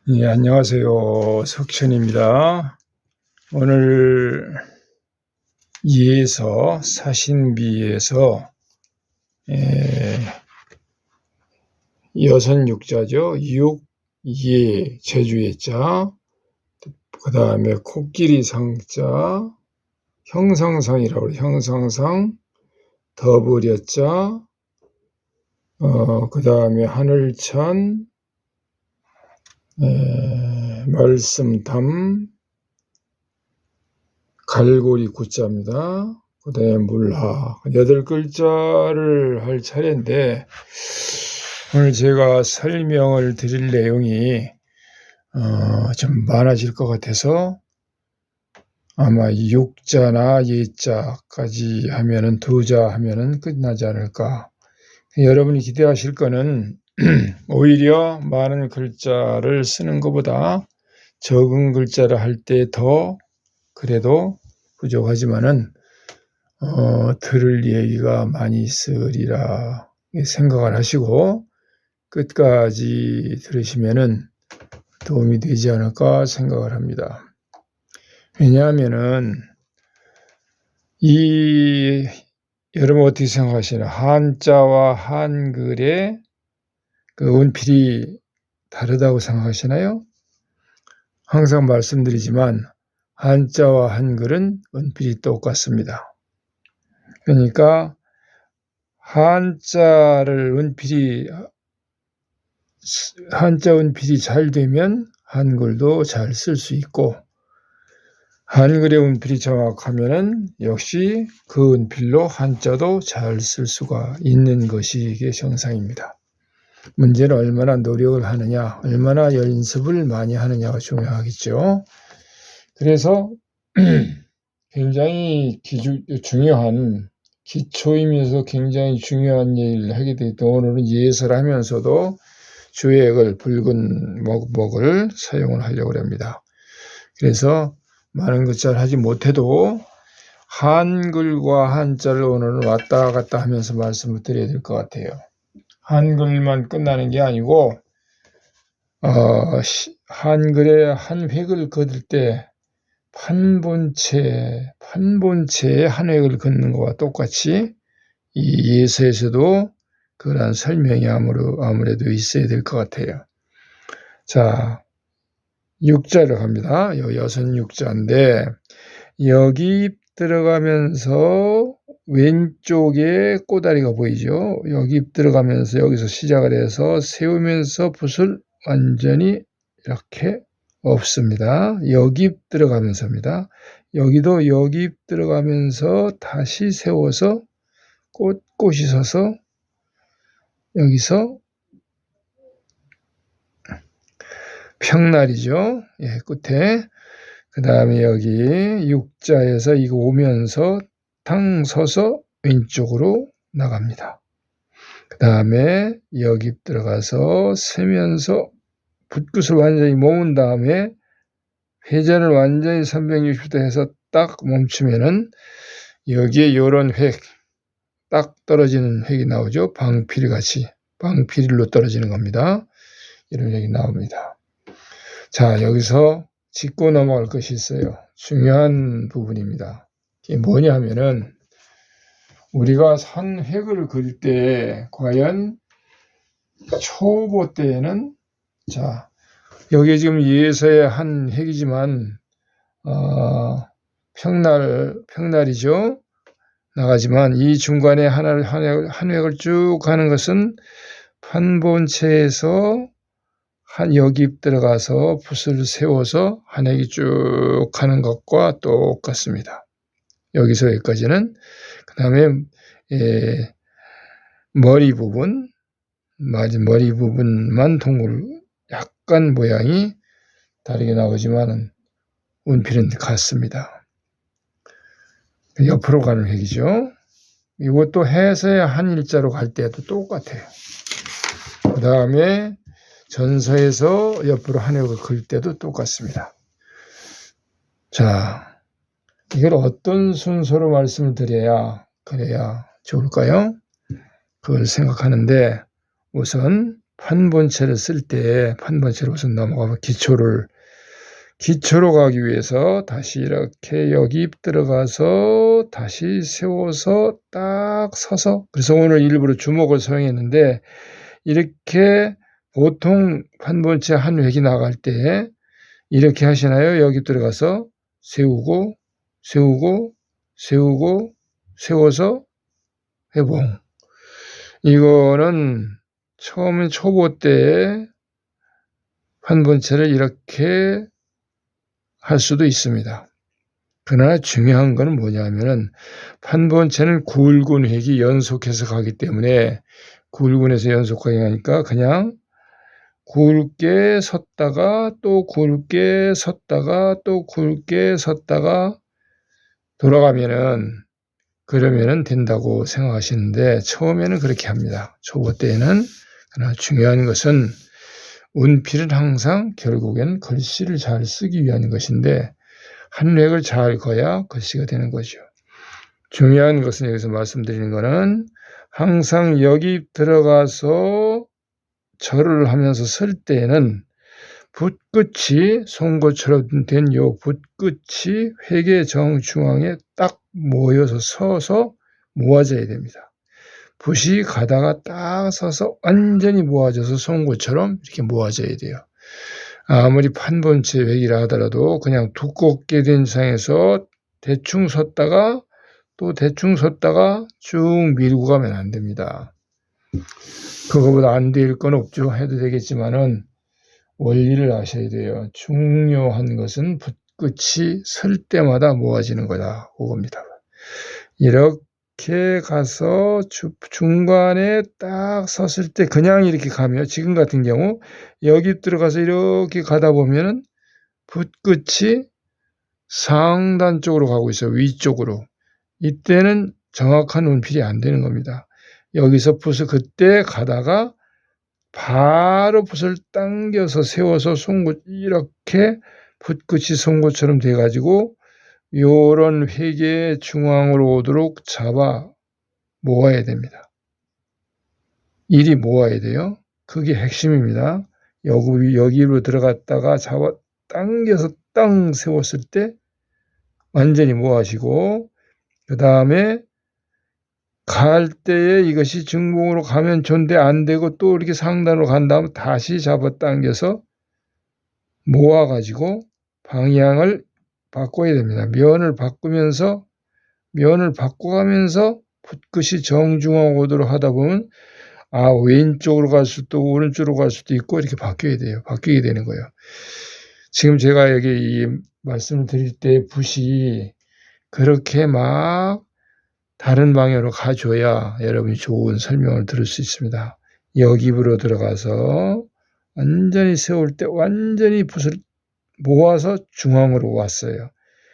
예, 안녕하세요. 석천입니다. 오늘 이에서 사신비에서 여섯 육자죠. 육, 예, 제주의 자, 그 다음에 코끼리 상자, 형상상이라고 해요. 형상상, 더블여자, 그 다음에 하늘천, 말씀담, 갈고리 구자입니다. 그 다음에 물하. 8글자를 할 차례인데, 오늘 제가 설명을 드릴 내용이 좀 많아질 것 같아서 아마 육자나 예자까지 하면은, 두자 하면은 끝나지 않을까. 여러분이 기대하실 거는 오히려 많은 글자를 쓰는 것보다 적은 글자를 할 때 더 그래도 부족하지만은 들을 얘기가 많이 있으리라 생각을 하시고 끝까지 들으시면은 도움이 되지 않을까 생각을 합니다. 왜냐하면은 여러분 어떻게 생각하시나요? 한자와 한글의 그 운필이 다르다고 생각하시나요? 항상 말씀드리지만 한자와 한글은 운필이 똑같습니다. 그러니까 한자 운필이 잘 되면 한글도 잘 쓸 수 있고, 한글의 운필이 정확하면은 역시 그 운필로 한자도 잘 쓸 수가 있는 것이 이게 정상입니다. 문제는 얼마나 노력을 하느냐, 얼마나 연습을 많이 하느냐가 중요하겠죠. 그래서 굉장히 중요한 기초이면서 굉장히 중요한 얘기를 하게 되고, 오늘은 예설을 하면서도 주액을 붉은 먹을 사용을 하려고 합니다. 그래서 많은 글자를 하지 못해도 한글과 한자를 오늘은 왔다 갔다 하면서 말씀을 드려야 될 것 같아요. 한글만 끝나는 게 아니고 한글의 한 획을 긋을 때 판본체의 한 획을 긋는 것과 똑같이 이 예서에서도 그런 설명이 아무래도 있어야 될 것 같아요. 자, 육자를 합니다. 여섯 육자인데 여기 들어가면서 왼쪽에 꼬다리가 보이죠. 여기 들어가면서 여기서 시작을 해서 세우면서 붓을 완전히 이렇게 없습니다. 여기 들어가면서입니다. 여기도 여기 들어가면서 다시 세워서 꽃이 서서 여기서 평날이죠. 예, 끝에. 그 다음에 여기 육자에서 이거 오면서 탕 서서 왼쪽으로 나갑니다. 그 다음에 여기 들어가서 세면서 붓끝을 완전히 모은 다음에 회전을 완전히 360도 해서 딱 멈추면은 여기에 요런 획, 딱 떨어지는 획이 나오죠. 방필 같이, 방필로 떨어지는 겁니다. 이런 획이 나옵니다. 자, 여기서 짚고 넘어갈 것이 있어요. 중요한 부분입니다. 이게 뭐냐 하면은 우리가 한 획을 그릴 때 과연 초보 때에는 자, 여기 지금 예서의 한 획이지만 평날이죠. 나가지만 이 중간에 한 획을 쭉 가는 것은 판본체에서 여기 들어가서 붓을 세워서 한 획이 쭉 가는 것과 똑같습니다. 여기서 여기까지는. 그 다음에 머리 부분만 동글 약간 모양이 다르게 나오지만 운필은 같습니다. 옆으로 가는 획이죠. 이것도 해서의 한 일자로 갈 때도 똑같아요. 그 다음에 전서에서 옆으로 한 획을 그을 때도 똑같습니다. 자, 이걸 어떤 순서로 말씀을 드려야 그래야 좋을까요? 그걸 생각하는데 우선 판본체를 쓸 때 판본체로 우선 넘어가면 기초로 가기 위해서 다시 이렇게 여기 들어가서 다시 세워서 딱 서서, 그래서 오늘 일부러 주먹을 사용했는데, 이렇게 보통 판본체 한 획이 나갈 때 이렇게 하시나요? 여기 들어가서 세우고 세워서 회봉. 이거는 처음에 초보 때 판본체를 이렇게 할 수도 있습니다. 그러나 중요한 것은 뭐냐면은 판본체는 굵은 획이 연속해서 가기 때문에, 굵은에서 연속하게 가니까 그냥 굵게 섰다가 또 굵게 섰다가 또 굵게 섰다가 돌아가면은, 그러면은 된다고 생각하시는데, 처음에는 그렇게 합니다. 초보 때에는. 그러나 중요한 것은 운필은 항상 결국엔 글씨를 잘 쓰기 위한 것인데, 한 획을 잘 그어야 글씨가 되는 거죠. 중요한 것은 여기서 말씀드리는 것은 항상 여기 들어가서 절을 하면서 쓸 때에는 붓끝이 송곳처럼 된 요 붓끝이 획의 정중앙에 딱 모여서 서서 모아져야 됩니다. 붓이 가다가 딱 서서 완전히 모아져서 송곳처럼 이렇게 모아져야 돼요. 아무리 판본체 획이라 하더라도 그냥 두껍게 된 상에서 대충 섰다가 또 대충 섰다가 쭉 밀고 가면 안 됩니다. 그거보다 안 될 건 없죠. 해도 되겠지만은 원리를 아셔야 돼요. 중요한 것은 붓끝이 설 때마다 모아지는 거다. 그겁니다. 이렇게 가서 중간에 딱 섰을 때 그냥 이렇게 가면, 지금 같은 경우 여기 들어가서 이렇게 가다 보면은 붓끝이 상단 쪽으로 가고 있어요. 위쪽으로. 이때는 정확한 운필이 안 되는 겁니다. 여기서 붓을 그때 가다가 바로 붓을 당겨서 세워서 송곳, 이렇게 붓끝이 송곳처럼 돼가지고 요런 획의 중앙으로 오도록 잡아 모아야 됩니다. 이리 모아야 돼요. 그게 핵심입니다. 여기로 들어갔다가 잡아 당겨서 땅 세웠을 때 완전히 모아시고, 그 다음에 갈 때에 이것이 중봉으로 가면 좋은데 안 되고 또 이렇게 상단으로 간 다음에 다시 잡아 당겨서 모아가지고 방향을 바꿔야 됩니다. 면을 바꿔가면서 붓끝이 정중앙 오도록 하다 보면 왼쪽으로 갈 수도 오른쪽으로 갈 수도 있고 이렇게 바뀌게 되는 거예요. 지금 제가 여기 이 말씀을 드릴 때 붓이 그렇게 막 다른 방향으로 가줘야 여러분이 좋은 설명을 들을 수 있습니다. 여기로 들어가서 완전히 세울 때 완전히 붓을 모아서 중앙으로 왔어요.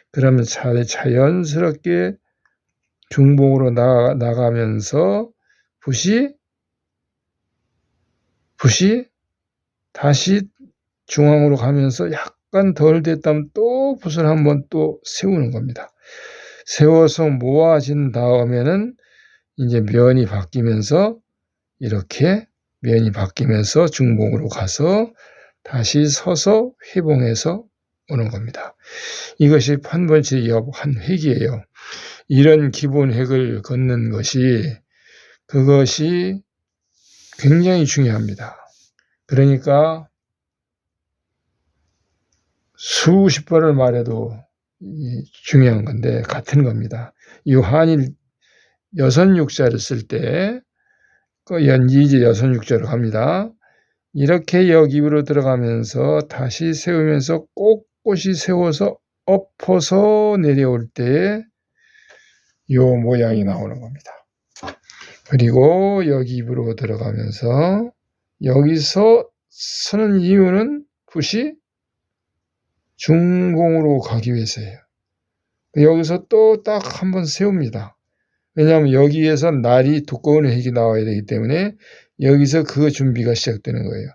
그러면 자연스럽게 중봉으로 나가면서 붓이 다시 중앙으로 가면서 약간 덜 됐다면 또 붓을 한번 또 세우는 겁니다. 세워서 모아진 다음에는 이제 면이 바뀌면서 중봉으로 가서 다시 서서 회봉해서 오는 겁니다. 이것이 판본체 한 획이에요. 이런 기본 획을 걷는 그것이 굉장히 중요합니다. 그러니까 수십 번을 말해도 중요한 건데 같은 겁니다. 한일 여선육자를 쓸 때 이제 여선육자로 갑니다. 이렇게 여기로 들어가면서 다시 세우면서 꼿꼿이 세워서 엎어서 내려올 때 요 모양이 나오는 겁니다. 그리고 여기 입으로 들어가면서 여기서 서는 이유는 붓이 중봉으로 가기 위해서예요. 여기서 또 딱 한번 세웁니다. 왜냐하면 여기에서 날이 두꺼운 획이 나와야 되기 때문에 여기서 그 준비가 시작되는 거예요.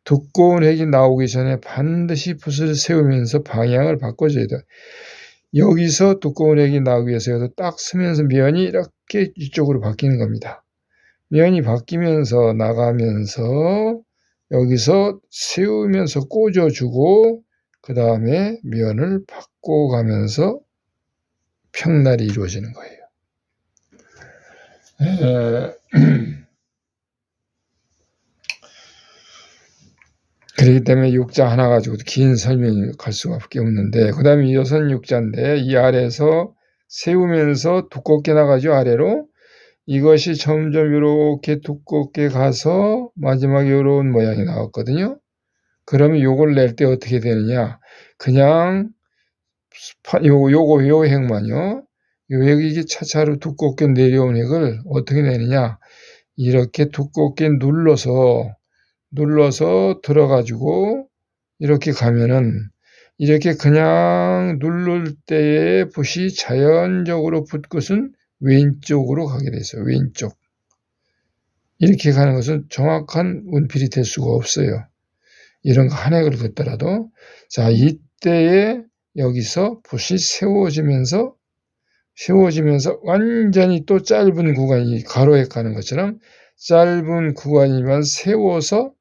두꺼운 획이 나오기 전에 반드시 붓을 세우면서 방향을 바꿔줘야 돼요. 여기서 두꺼운 획이 나오기 위해서 여기서 딱 쓰면서 면이 이렇게 이쪽으로 바뀌는 겁니다. 면이 바뀌면서 나가면서 여기서 세우면서 꽂아주고 그 다음에 면을 바꿔가면서 평날이 이루어지는 거예요. 그렇기 때문에 육자 하나 가지고도 긴 설명이 갈 수밖에 없는데, 그 다음에 여선 육자인데 이 아래에서 세우면서 두껍게 나가죠. 아래로. 이것이 점점 이렇게 두껍게 가서 마지막에 이런 모양이 나왔거든요. 그러면 요걸 낼 때 어떻게 되느냐. 그냥 요 핵만요. 요 핵이 이게 차차로 두껍게 내려온 핵을 어떻게 내느냐. 이렇게 두껍게 눌러서 들어가지고 이렇게 가면은 이렇게 그냥 누를 때의 붓이 자연적으로 붓끝은 왼쪽으로 가게 돼 있어요. 왼쪽. 이렇게 가는 것은 정확한 운필이 될 수가 없어요. 이런 거 한 획을 긋더라도. 자, 이때에 여기서 붓이 세워지면서 완전히 또 짧은 구간이 가로에 가는 것처럼 짧은 구간이면 세워서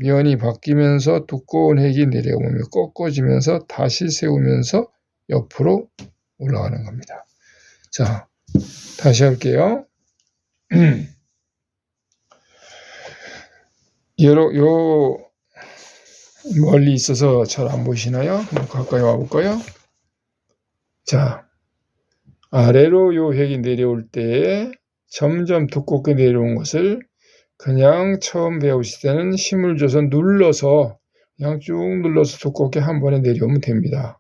면이 바뀌면서 두꺼운 핵이 내려오며 꺾어지면서 다시 세우면서 옆으로 올라가는 겁니다. 자, 다시 할게요. 요 멀리 있어서 잘 안 보이시나요? 가까이 와볼까요? 자, 아래로 요 핵이 내려올 때 점점 두껍게 내려온 것을 그냥 처음 배우실 때는 힘을 줘서 눌러서 그냥 쭉 눌러서 두껍게 한 번에 내려오면 됩니다.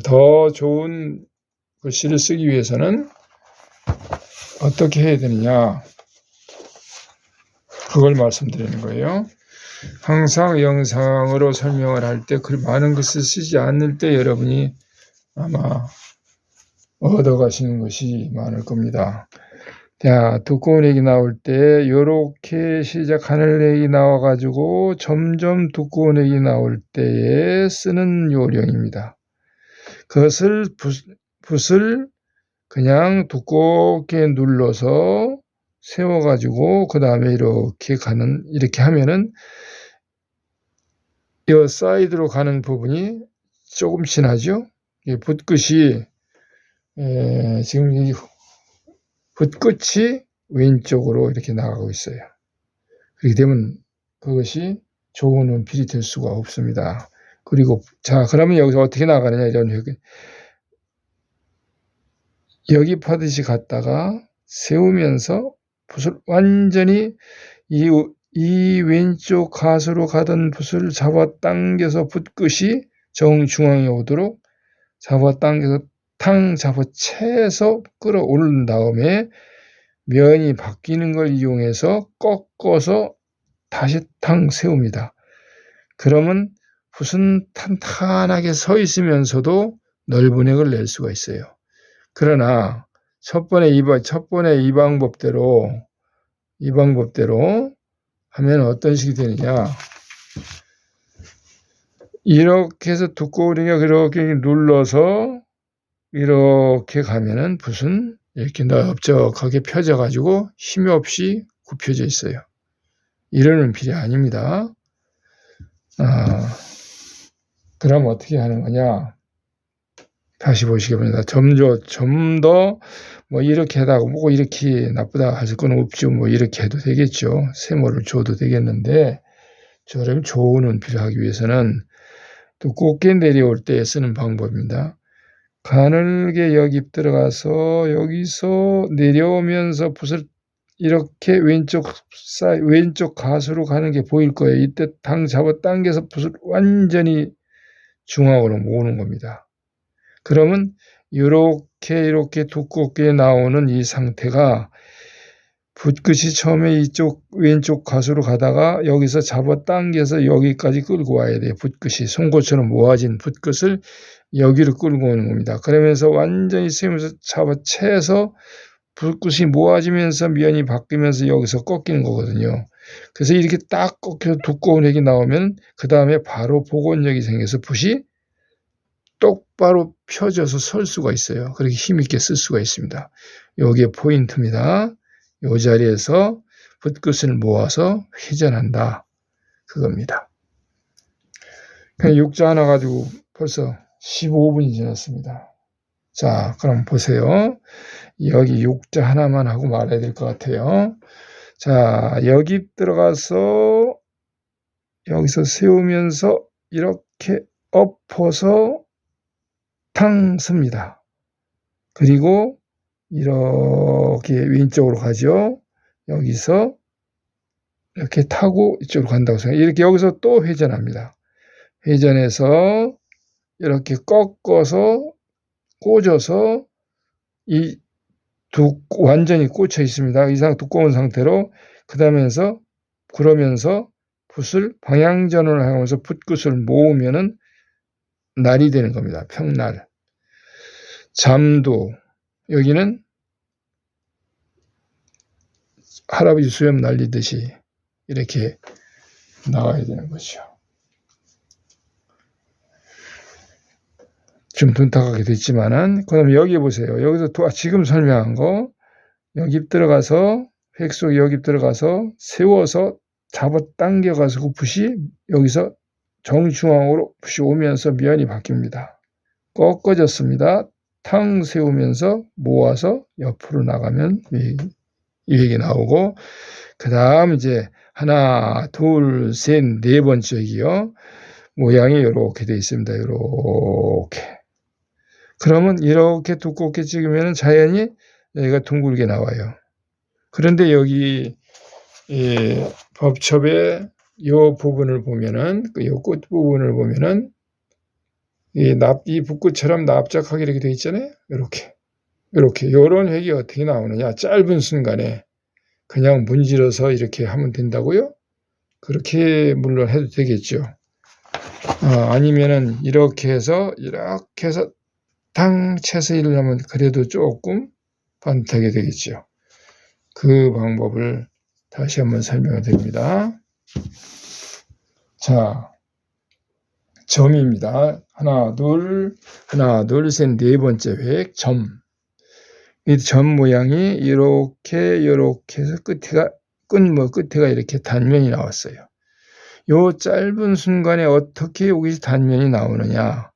더 좋은 글씨를 쓰기 위해서는 어떻게 해야 되느냐, 그걸 말씀드리는 거예요. 항상 영상으로 설명을 할 때 많은 글을 쓰지 않을 때 여러분이 아마 얻어가시는 것이 많을 겁니다. 자, 두꺼운 핵이 나올 때 요렇게 시작하는 핵이 나와가지고 점점 두꺼운 핵이 나올 때에 쓰는 요령입니다. 그것을 붓을 그냥 두껍게 눌러서 세워가지고 그 다음에 이렇게 하면은 이 사이드로 가는 부분이 조금 지나죠. 붓끝이 지금 이 붓끝이 왼쪽으로 이렇게 나가고 있어요. 그렇게 되면 그것이 좋은 운필이 될 수가 없습니다. 그리고 자, 그러면 여기서 어떻게 나가느냐, 이런 여기 파듯이 갔다가 세우면서 붓을 완전히 이 왼쪽 가수로 가던 붓을 잡아당겨서 붓끝이 정중앙에 오도록 잡아당겨서 탕 잡아채서 끌어올린 다음에 면이 바뀌는 걸 이용해서 꺾어서 다시 탕 세웁니다. 그러면 붓은 탄탄하게 서 있으면서도 넓은 핵을 낼 수가 있어요. 그러나 첫 번에 이 방법대로 하면 어떤 식이 되느냐. 이렇게 해서 두꺼운 핵을 이렇게 눌러서 이렇게 가면은 붓은 이렇게 넓적하게 펴져가지고 힘이 없이 굽혀져 있어요. 이런 운필이 아닙니다. 그럼 어떻게 하는 거냐? 다시 보시기 바랍니다. 좀 더 뭐 이렇게 하다가 뭐 이렇게 나쁘다 할 건 없죠. 뭐 이렇게 해도 되겠죠. 세모를 줘도 되겠는데, 저럼 좋은 운필을 하기 위해서는 두껍게 내려올 때 쓰는 방법입니다. 가늘게 여기 들어가서 여기서 내려오면서 붓을 이렇게 왼쪽 가수로 가는 게 보일 거예요. 이때 당 잡아 당겨서 붓을 완전히 중앙으로 모으는 겁니다. 그러면 이렇게 두껍게 나오는 이 상태가 붓끝이 처음에 왼쪽 가수로 가다가 여기서 잡아 당겨서 여기까지 끌고 와야 돼요. 붓끝이 송곳처럼 모아진 붓끝을 여기로 끌고 오는 겁니다. 그러면서 완전히 세우면서 잡아채서 붓끝이 모아지면서 면이 바뀌면서 여기서 꺾이는 거거든요. 그래서 이렇게 딱 꺾여서 두꺼운 핵이 나오면 그 다음에 바로 복원력이 생겨서 붓이 똑바로 펴져서 설 수가 있어요. 그렇게 힘있게 쓸 수가 있습니다. 여기에 포인트입니다. 이 자리에서 붓끝을 모아서 회전한다. 그겁니다. 그냥 육자 하나 가지고 벌써 15분이 지났습니다. 자, 그럼 보세요. 여기 육자 하나만 하고 말아야 될 것 같아요. 자, 여기 들어가서 여기서 세우면서 이렇게 엎어서 탕 씁니다. 그리고 이렇게 왼쪽으로 가죠. 여기서 이렇게 타고 이쪽으로 간다고 생각해요. 이렇게 여기서 또 회전합니다. 회전해서 이렇게 꺾어서 꽂아서 완전히 꽂혀 있습니다. 이상 두꺼운 상태로 그러면서 붓을 방향전환을 하면서 붓끝을 모으면은 날이 되는 겁니다. 평날. 잠도 여기는 할아버지 수염 날리듯이 이렇게 나와야 되는 거죠. 좀 둔탁하게 됐지만은, 그 다음에 여기 보세요. 여기서 지금 설명한 거, 여기 들어가서, 획속 여기 들어가서, 세워서 잡아 당겨가서 그 붓이 여기서 정중앙으로 붓이 오면서 면이 바뀝니다. 꺾어졌습니다. 탕 세우면서 모아서 옆으로 나가면 이 획이 나오고, 그 다음 이제 하나, 둘, 셋, 네 번째이요. 모양이 이렇게 되어 있습니다. 이렇게. 그러면 이렇게 두껍게 찍으면 자연히 여기가 둥글게 나와요. 그런데 여기 법첩의 이 부분을 보면은, 이 끝 부분을 보면은 이 붓끝처럼 납작하게 이렇게 되어 있잖아요. 이렇게 이런 획이 어떻게 나오느냐? 짧은 순간에 그냥 문질러서 이렇게 하면 된다고요? 그렇게 물론 해도 되겠죠. 아니면은 이렇게 해서 탕 채서 일을 하면 그래도 조금 반듯하게 되겠죠. 그 방법을 다시 한번 설명을 드립니다. 자, 점입니다. 하나, 둘, 셋, 네 번째 획, 점. 이 점 모양이 이렇게 해서 끝에가 이렇게 단면이 나왔어요. 요 짧은 순간에 어떻게 여기서 단면이 나오느냐.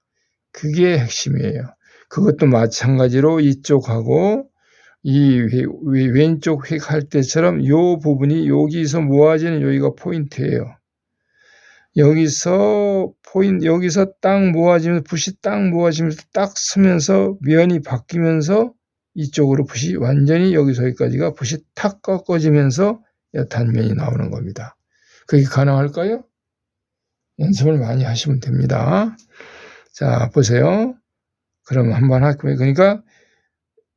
그게 핵심이에요. 그것도 마찬가지로 이쪽하고 이 왼쪽 획 할 때처럼 요 부분이 여기서 모아지는 여기가 포인트예요. 여기서 딱 모아지면서 붓이 딱 모아지면서 딱 쓰면서 면이 바뀌면서 이쪽으로 붓이 완전히 여기까지가 붓이 탁 꺾어지면서 단면이 나오는 겁니다. 그게 가능할까요? 연습을 많이 하시면 됩니다. 자, 보세요. 그럼 한번 할게요. 그러니까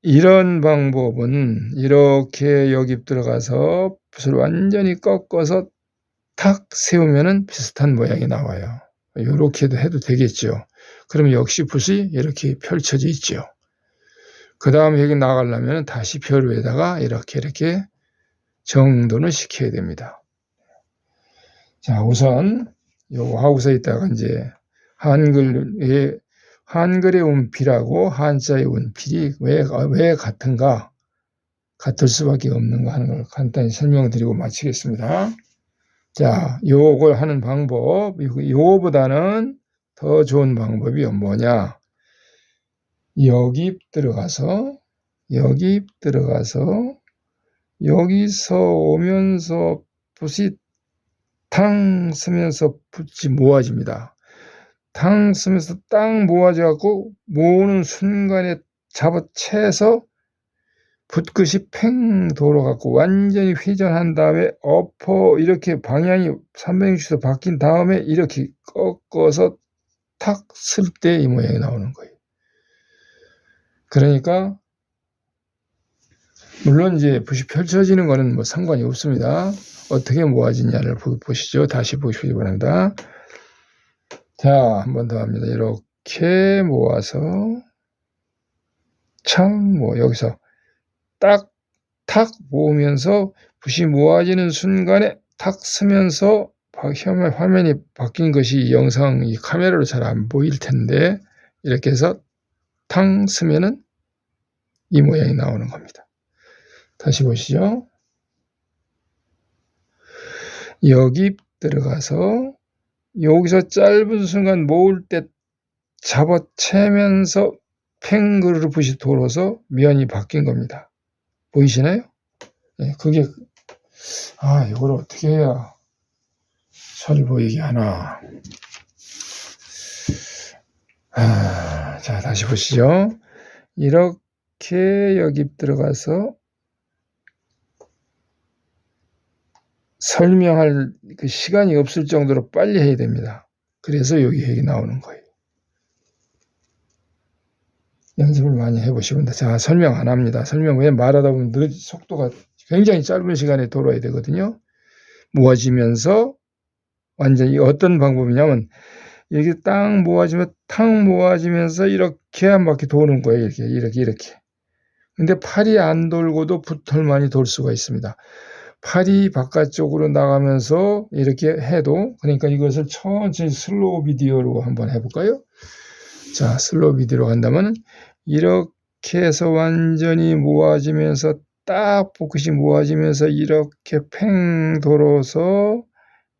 이런 방법은 이렇게 여기 들어가서 붓을 완전히 꺾어서 탁 세우면은 비슷한 모양이 나와요. 이렇게도 해도 되겠죠. 그럼 역시 붓이 이렇게 펼쳐져 있죠. 그 다음에 여기 나가려면 다시 별 위에다가 이렇게 정돈을 시켜야 됩니다. 자, 우선 요거 하고서 있다가 이제 한글의 운필하고 한자의 운필이 왜 같은가, 같을 수밖에 없는가 하는 걸 간단히 설명드리고 마치겠습니다. 자, 요걸 하는 방법, 요거보다는 더 좋은 방법이 뭐냐? 여기 들어가서 여기서 오면서 붓이 탕 쓰면서 붓이 모아집니다. 탕 쓰면서 딱 모아져갖고 모으는 순간에 잡아채서 붓끝이 팽 돌아갖고 완전히 회전한 다음에 이렇게 방향이 360도 바뀐 다음에 이렇게 꺾어서 탁 쓸 때 이 모양이 나오는 거예요. 그러니까 물론 이제 붓이 펼쳐지는 거는 뭐 상관이 없습니다. 어떻게 모아지냐를 보시죠. 다시 보시기 바랍니다. 자, 한 번 더 합니다. 이렇게 모아서 여기서 탁 모으면서 붓이 모아지는 순간에 탁 쓰면서 화면이 바뀐 것이 이 카메라로 잘 안 보일 텐데 이렇게 해서 탕 쓰면은 이 모양이 나오는 겁니다. 다시 보시죠. 여기 들어가서 여기서 짧은 순간 모을 때 잡아채면서 팽그르듯이 돌아서 면이 바뀐 겁니다. 보이시나요? 네, 그게 이걸 어떻게 해야 잘 보이게 하나. 자, 다시 보시죠. 이렇게 여기 들어가서 설명할 그 시간이 없을 정도로 빨리 해야 됩니다. 그래서 여기 얘기 나오는 거예요. 연습을 많이 해보시면 자, 설명 안 합니다. 설명 왜 말하다 보면 속도가 굉장히 짧은 시간에 돌아야 되거든요. 모아지면서 완전히 어떤 방법이냐면 이렇게 딱 모아지면 탁 모아지면서 이렇게 한 바퀴 도는 거예요. 이렇게. 근데 팔이 안 돌고도 붓털만이 돌 수가 있습니다. 팔이 바깥쪽으로 나가면서 이렇게 해도, 그러니까 이것을 천천히 슬로우 비디오로 한번 해볼까요? 자, 슬로우 비디오로 간다면 이렇게 해서 완전히 모아지면서 딱 붓끝이 모아지면서 이렇게 팽 돌아서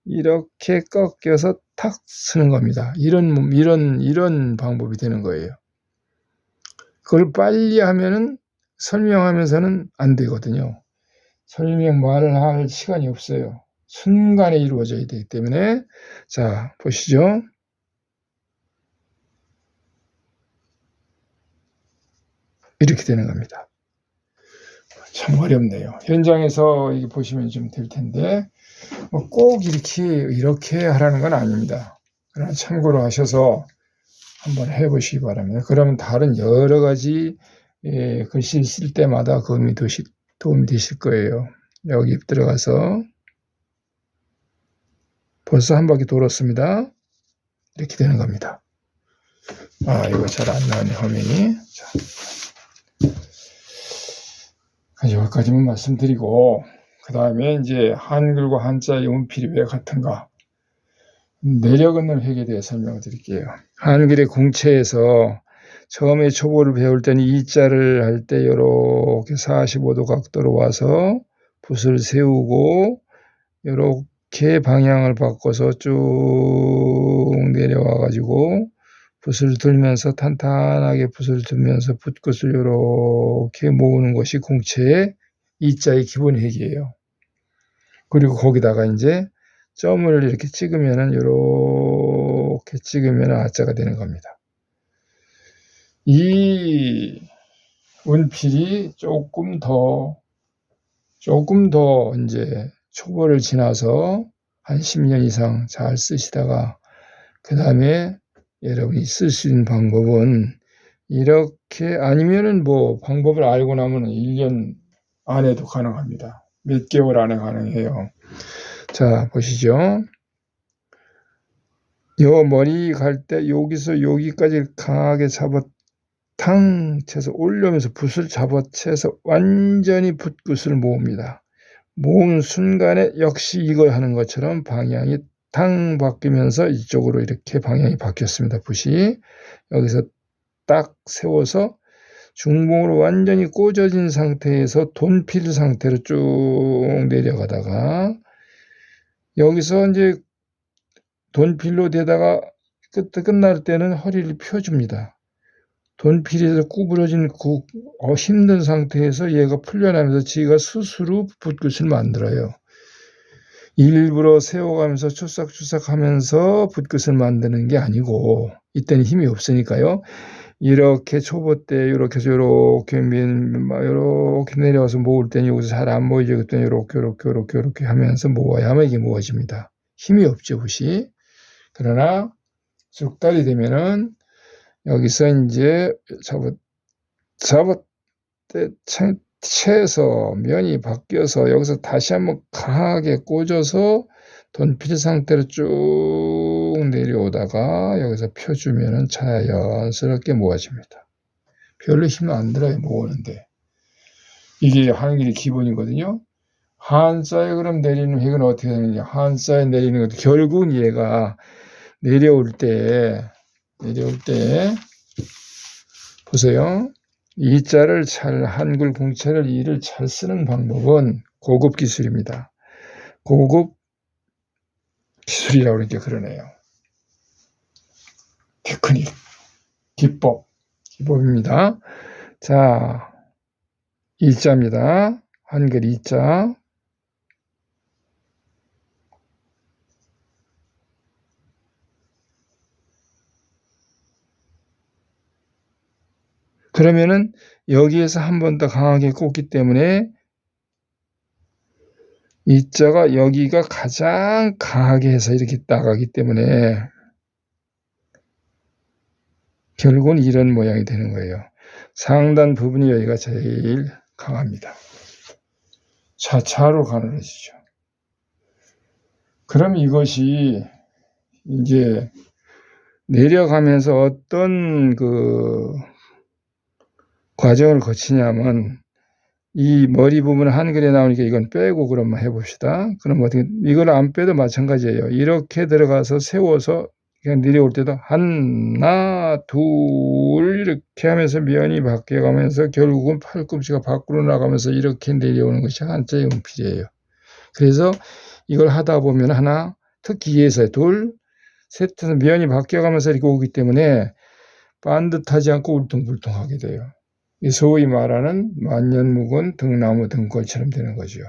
이렇게 꺾여서 탁 쓰는 겁니다. 이런 방법이 되는 거예요. 그걸 빨리 하면은 설명하면서는 안 되거든요. 말을 할 시간이 없어요. 순간에 이루어져야 되기 때문에. 자, 보시죠. 이렇게 되는 겁니다. 참 어렵네요. 현장에서 이게 보시면 좀 될 텐데, 꼭 이렇게 하라는 건 아닙니다. 그러나 참고로 하셔서 한번 해보시기 바랍니다. 그러면 다른 여러 가지 글씨를 쓸 때마다 도움이 되실 거예요. 여기 들어가서 벌써 한 바퀴 돌았습니다. 이렇게 되는 겁니다. 이거 잘 안 나오네, 화면이. 자, 여기까지만 말씀드리고, 그 다음에 이제 한글과 한자의 운필이 왜 같은가? 내려긋는 획에 대해 설명을 드릴게요. 한글의 궁체에서 처음에 초보를 배울 때는 이자를 할 때 이렇게 45도 각도로 와서 붓을 세우고 이렇게 방향을 바꿔서 쭉 내려와 가지고 붓을 들면서 탄탄하게 붓을 들면서 붓끝을 이렇게 모으는 것이 궁체의 이자의 기본 획이에요. 그리고 거기다가 이제 점을 이렇게 찍으면은 이렇게 찍으면 아자가 되는 겁니다. 이 운필이 조금 더 이제 초보를 지나서 한 10년 이상 잘 쓰시다가 그 다음에 여러분이 쓸 수 있는 방법은 이렇게, 아니면은 방법을 알고 나면 1년 안에도 가능합니다. 몇 개월 안에 가능해요. 자, 보시죠. 요 머리 갈 때 여기서 여기까지 강하게 탕 쳐서 올려면서 붓을 잡아채서 완전히 붓끝을 모읍니다. 모은 순간에 역시 이거 하는 것처럼 방향이 탕 바뀌면서 이쪽으로 이렇게 방향이 바뀌었습니다. 붓이 여기서 딱 세워서 중봉으로 완전히 꽂아진 상태에서 돈필 상태로 쭉 내려가다가 여기서 이제 돈필로 되다가 끝날 때는 허리를 펴줍니다. 돈필에서 구부러진 힘든 상태에서 얘가 풀려나면서 지가 스스로 붓끝을 만들어요. 일부러 세워가면서 추싹추싹 하면서 붓끝을 만드는 게 아니고, 이때는 힘이 없으니까요. 이렇게 초보 때 이렇게 내려와서 모을 때는 여기서 잘 안 모이죠. 그때 이렇게 하면서 모아야만 이게 모아집니다. 힘이 없죠, 붓이. 그러나 쑥달이 되면은 여기서 이제 채서 면이 바뀌어서 여기서 다시 한번 강하게 꽂아서 돈필 상태로 쭉 내려오다가 여기서 펴주면은 자연스럽게 모아집니다. 별로 힘 안 들어요, 모으는데. 이게 한글의 기본이거든요. 한자에 그럼 내리는 획은 어떻게 되느냐? 한자에 내리는 것도 결국은 얘가 내려올 때 보세요. 이자를 한글 궁체를 이를 잘 쓰는 방법은 고급 기술입니다. 고급 기술이라고 그러니까 그러네요. 테크닉, 기법입니다. 자, 이자입니다. 한글 이자. 그러면은 여기에서 한 번 더 강하게 꽂기 때문에 이자가 여기가 가장 강하게 해서 이렇게 나가기 때문에 결국은 이런 모양이 되는 거예요. 상단 부분이 여기가 제일 강합니다. 차차로 가늘어지죠. 그럼 이것이 이제 내려가면서 어떤 과정을 거치냐면 이 머리 부분 한글에 나오니까 이건 빼고 그럼 해봅시다. 그럼 어떻게, 이걸 안 빼도 마찬가지예요. 이렇게 들어가서 세워서 그냥 내려올 때도 하나, 둘 이렇게 하면서 면이 바뀌어가면서 결국은 팔꿈치가 밖으로 나가면서 이렇게 내려오는 것이 한자의 음필이에요. 그래서 이걸 하다 보면 하나, 특히 예서 둘, 셋에서 면이 바뀌어가면서 이렇게 오기 때문에 반듯하지 않고 울퉁불퉁하게 돼요. 소위 말하는 만년묵은 등나무 등골처럼 되는 거죠.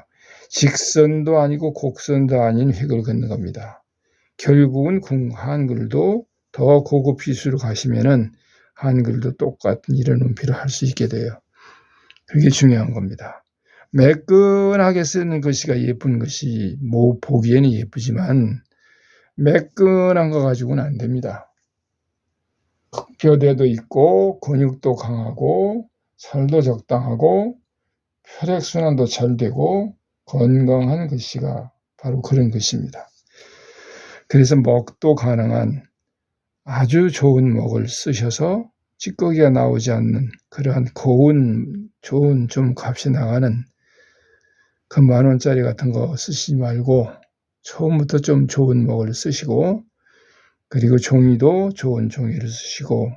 직선도 아니고 곡선도 아닌 획을 긋는 겁니다. 결국은 한글도 더 고급 기술로 가시면은 한글도 똑같은 이런 음필을 할 수 있게 돼요. 그게 중요한 겁니다. 매끈하게 쓰는 글씨가 예쁜 것이 보기에는 예쁘지만 매끈한 거 가지고는 안 됩니다. 뼈대도 있고 근육도 강하고 살도 적당하고 혈액순환도 잘 되고 건강한 글씨가 바로 그런 글씨입니다. 그래서 먹도 가능한 아주 좋은 먹을 쓰셔서 찌꺼기가 나오지 않는 그러한 고운 좋은 좀 값이 나가는 그 10,000원짜리 같은 거 쓰시지 말고 처음부터 좀 좋은 먹을 쓰시고 그리고 종이도 좋은 종이를 쓰시고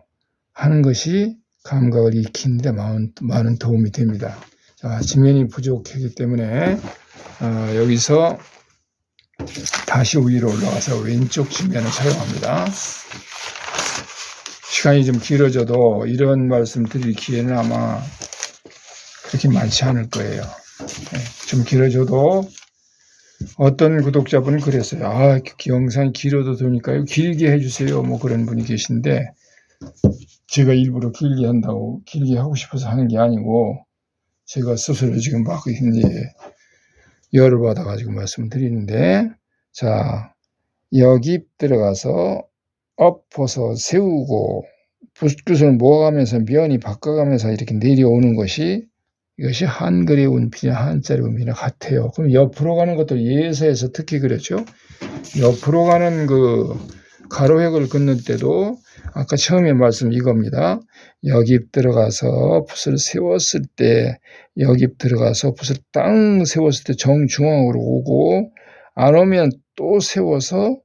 하는 것이 감각을 익히는 데 많은 도움이 됩니다. 자, 지면이 부족하기 때문에 여기서 다시 위로 올라가서 왼쪽 지면을 사용합니다. 시간이 좀 길어져도 이런 말씀 드릴 기회는 아마 그렇게 많지 않을 거예요. 좀 길어져도 어떤 구독자분은 그랬어요. 영상이 길어도 되니까요. 길게 해주세요. 뭐 그런 분이 계신데 제가 일부러 길게 하고 싶어서 하는 게 아니고 제가 스스로 지금 막 이제 열을 받아가지고 말씀드리는데 자 여기 들어가서 엎어서 세우고 붓끝을 모아가면서 면이 바꿔가면서 이렇게 내려오는 것이 이것이 한글의 운필이나 한자리 운필이나 같아요. 그럼 옆으로 가는 것도 예서에서 특히 그랬죠. 옆으로 가는 가로획을 긋는 때도 아까 처음에 말씀 이겁니다. 여기 들어가서 붓을 세웠을 때 여기 들어가서 붓을 땅 세웠을 때 정중앙으로 오고 안 오면 또 세워서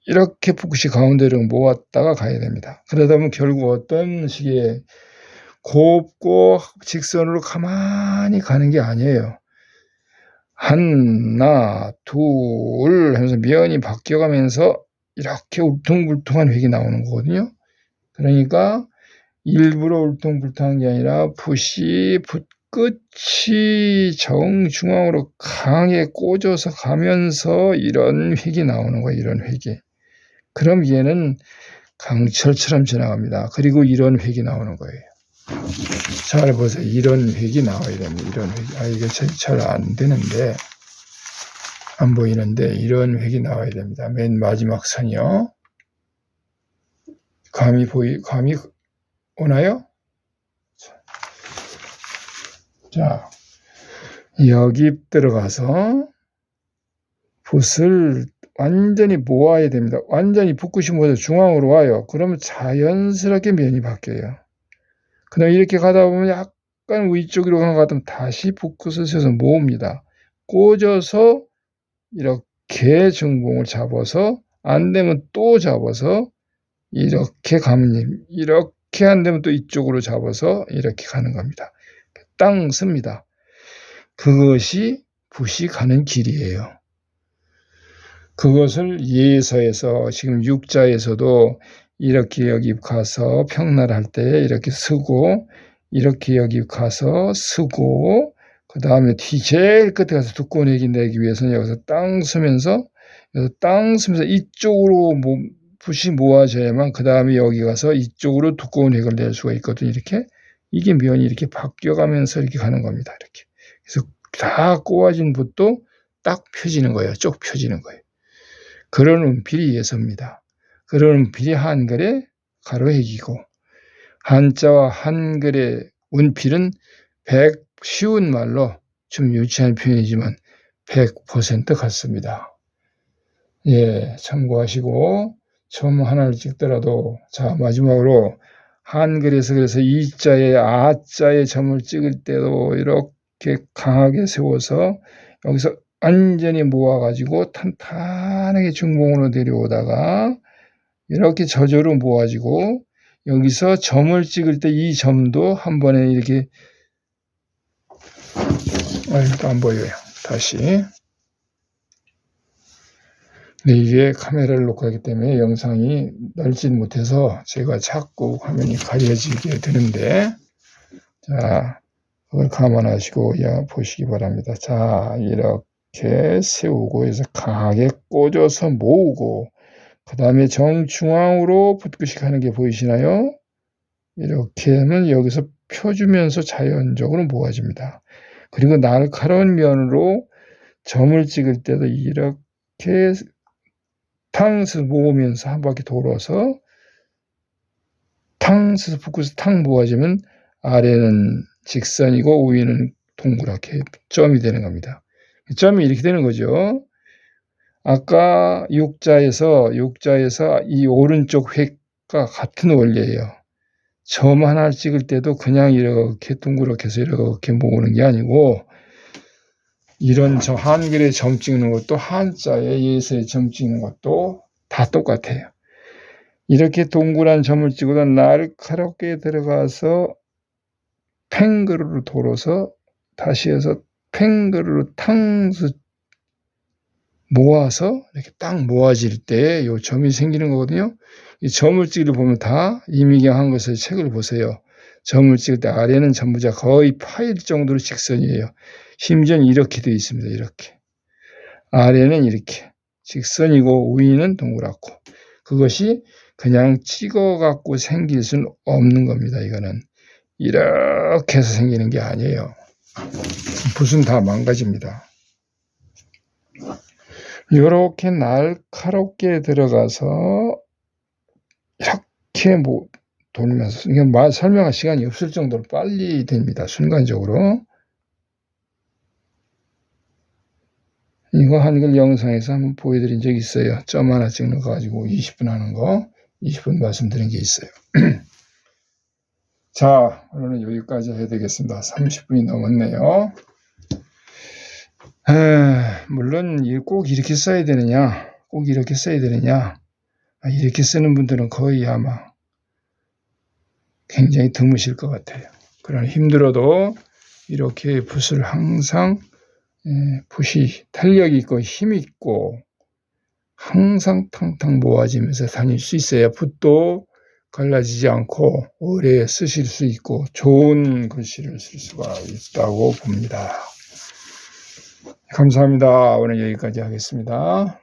이렇게 붓이 가운데로 모았다가 가야 됩니다. 그러다 보면 결국 어떤 식의 곱고 직선으로 가만히 가는 게 아니에요. 하나, 둘 하면서 면이 바뀌어가면서 이렇게 울퉁불퉁한 획이 나오는 거거든요. 그러니까 일부러 울퉁불퉁한 게 아니라 붓이 붓끝이 정중앙으로 강하게 꽂아서 가면서 이런 획이 나오는 거예요. 이런 획이. 그럼 얘는 강철처럼 지나갑니다. 그리고 이런 획이 나오는 거예요. 잘 보세요. 이런 획이 나와야 됩니다. 이런 획. 이게 잘 안 되는데, 안 보이는데, 이런 획이 나와야 됩니다. 맨 마지막 선이요. 감이 오나요? 자, 여기 들어가서 붓을 완전히 모아야 됩니다. 완전히 붓끝이 모여서 중앙으로 와요. 그러면 자연스럽게 면이 바뀌어요. 그다음 이렇게 가다 보면 약간 위쪽으로 가는 것 같으면 다시 붓끝을 써서 모읍니다. 꽂아서 이렇게 중봉을 잡아서 안 되면 또 잡아서 이렇게 가면 이렇게 안 되면 또 이쪽으로 잡아서 이렇게 가는 겁니다. 땅 씁니다. 그것이 붓이 가는 길이에요. 그것을 예서에서 지금 육자에서도 이렇게 여기 가서 평나를 할 때 이렇게 쓰고, 이렇게 여기 가서 쓰고, 그 다음에 제일 끝에 가서 두꺼운 액이 내기 위해서는 여기서 땅 쓰면서 이쪽으로 붓이 모아져야만 그 다음에 여기 가서 이쪽으로 두꺼운 액을 낼 수가 있거든요. 이렇게 이게 면이 이렇게 바뀌어가면서 이렇게 가는 겁니다. 이렇게 그래서 다 꼬아진 붓도 딱 펴지는 거예요. 쭉 펴지는 거예요. 그런 운필이 예서입니다. 그런 운필이 한글의 가로액이고, 한자와 한글의 운필은 쉬운 말로 좀 유치한 표현이지만 100% 같습니다. 예, 참고하시고 점 하나를 찍더라도, 자, 마지막으로 한글에서 그래서 이자에 아자에 점을 찍을 때도 이렇게 강하게 세워서 여기서 완전히 모아가지고 탄탄하게 중공으로 내려오다가 이렇게 저절로 모아지고, 여기서 점을 찍을 때 이 점도 한 번에 이렇게 안 보여요. 다시. 네, 이게 카메라를 놓고 하기 때문에 영상이 넓지 못해서 제가 자꾸 화면이 가려지게 되는데, 자, 그걸 감안하시고 보시기 바랍니다. 자, 이렇게 세우고 해서 강하게 꽂아서 모으고, 그 다음에 정중앙으로 붓글씨 가는 게 보이시나요? 이렇게 하면 여기서 펴주면서 자연적으로 모아집니다. 그리고 날카로운 면으로 점을 찍을 때도 이렇게 탕스 모으면서 한 바퀴 돌아서 탕스 붓글씨 탕 모아지면 아래는 직선이고 위는 동그랗게 점이 되는 겁니다. 점이 이렇게 되는 거죠. 아까 육자에서 이 오른쪽 획과 같은 원리예요. 점 하나 찍을 때도 그냥 이렇게 둥그렇게 해서 이렇게 모으는 게 아니고, 이런 한글에 점 찍는 것도 한자에 예서에 점 찍는 것도 다 똑같아요. 이렇게 동그란 점을 찍어도 날카롭게 들어가서 팽그르로 돌아서 다시 해서 팽그르로 탕스 모아서 이렇게 딱 모아질 때 이 점이 생기는 거거든요. 이 점을 찍을 보면 다 이미경 한글서의 책을 보세요. 점을 찍을 때 아래는 전부 다 거의 파일 정도로 직선이에요. 심지어는 이렇게 되어 있습니다. 이렇게. 아래는 이렇게 직선이고 위는 동그랗고, 그것이 그냥 찍어갖고 생길 수는 없는 겁니다. 이거는 이렇게 해서 생기는 게 아니에요. 붓은 다 망가집니다. 이렇게 날카롭게 들어가서 이렇게 돌면서, 이게 설명할 시간이 없을 정도로 빨리 됩니다. 순간적으로. 이거 한글 영상에서 한번 보여드린 적이 있어요. 점 하나 찍는 거 가지고 20분 하는 거, 20분 말씀드린 게 있어요. 자, 오늘은 여기까지 해야 되겠습니다. 30분이 넘었네요. 물론 꼭 이렇게 써야 되느냐, 이렇게 쓰는 분들은 거의 아마 굉장히 드무실 것 같아요. 그러나 힘들어도 이렇게 붓을 항상 붓이 탄력 있고 힘 있고 항상 탕탕 모아지면서 다닐 수 있어야 붓도 갈라지지 않고 오래 쓰실 수 있고 좋은 글씨를 쓸 수가 있다고 봅니다. 감사합니다. 오늘 여기까지 하겠습니다.